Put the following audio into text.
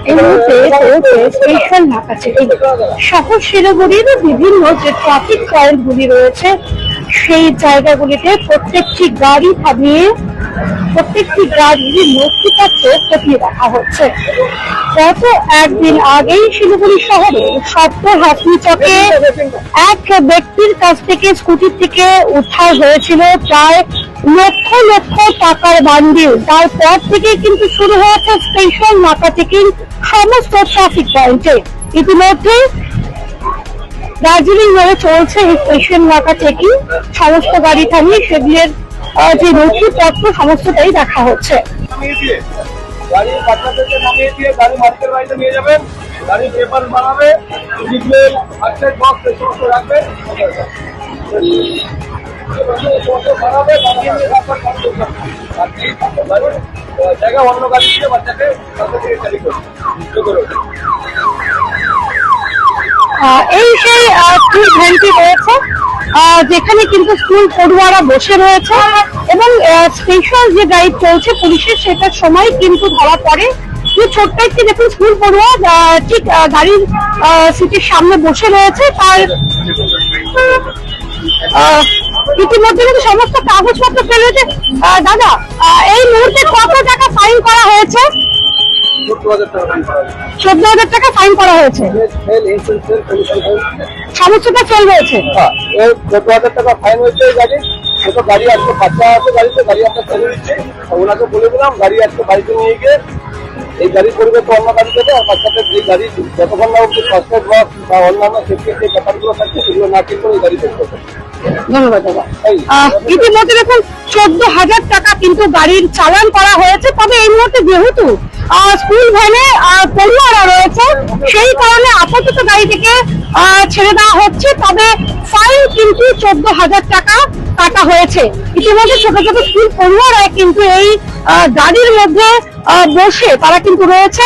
এই মুহূর্তে চলছে স্পেশাল নাকা চেকিং। শহর শিলিগুড়ির বিভিন্ন যে ট্রাফিক পয়েন্ট গুলি রয়েছে সেই জায়গাগুলিতে প্রত্যেকটি গাড়ি থামিয়ে প্রত্যেকটি গাড়ির নথিপত্র খতিয়ে দেখা হচ্ছে। গত একদিন আগেই শিলিগুড়ি শহরে সত্তর হাসমি চকে এক ব্যক্তির কাছ থেকে স্কুটি থেকে উদ্ধার হয়েছিল প্রায় লক্ষ লক্ষ টাকার বান্ডিল। তারপর থেকে কিন্তু শুরু হয়েছে স্পেশাল নাকা চেকিং সমস্ত ট্রাফিক পয়েন্টে। ইতিমধ্যে দার্জিলিং রোডে চলছে এই স্পেশাল নাকা চেকিং। সমস্ত গাড়ি থামিয়ে সেগুলোর যে নথিপত্র সমস্তটাই দেখা হচ্ছে। গাড়ি বাচ্চাদেরকে নামিয়ে দিয়ে গাড়ি মালিকের বাড়িতে নিয়ে যাবেন, গাড়ি পেপার বানাবে, লিখবেন, ফার্স্ট এড বক্স এই সমস্ত রাখবেন, জায়গা অন্য গাড়ি দিয়ে বাচ্চাকে ক্যারি করবে। এই সেই স্কুল ভ্যানটি রয়েছে যেখানে কিন্তু স্কুল পড়ুয়ারা বসে রয়েছে এবং স্পেশাল যে গাইড চলছে পুলিশের সেটার সময় কিন্তু ধরা পড়ে যে ছোট্ট একটি দেখুন স্কুল পড়ুয়া ঠিক গাড়ির সিটের সামনে বসে রয়েছে। তার ইতিমধ্যে কিন্তু সমস্ত কাগজপত্র ফেলেছে। দাদা, এই মুহূর্তে কত টাকা ফাইন করা হয়েছে? 14,000 টাকা ফাইন করা হয়েছে। সমস্যাটা ফেল রয়েছে। 14,000 টাকা ফাইন হয়েছে। গাড়ি ছোট গাড়ি আজকে বাচ্চা আছে গাড়িতে, গাড়ি আমরা ফেলে দিচ্ছি। ওনাকে বলে দিলাম গাড়ি আজকে বাড়িতে নিয়ে গিয়ে এই গাড়ি করবে তো অন্য গাড়ি দেবে, আর বাচ্চাদের যে গাড়ি যতক্ষণ না অব্দি ফার্স্ট এড বক্স বা অন্যান্য সেফটি যে ব্যাপারগুলো থাকছে সেগুলো না ঠিক করে এই গাড়ি বের করবে। ধন্যবাদ দাদা। ইতিমধ্যে দেখুন 14,000 টাকা কিন্তু গাড়ির চালান করা হয়েছে। তবে এই মুহূর্তে যেহেতু স্কুল ভ্যানে পড়ুয়ারা রয়েছে সেই কারণে আপাতত গাড়ি থেকে ছেড়ে দেওয়া হচ্ছে। তবে ফাইন কিন্তু 14,000 টাকা কাটা হয়েছে। ইতিমধ্যে ছোট ছোট স্কুল পড়ুয়ারা কিন্তু এই গাড়ির মধ্যে বসে তারা কিন্তু রয়েছে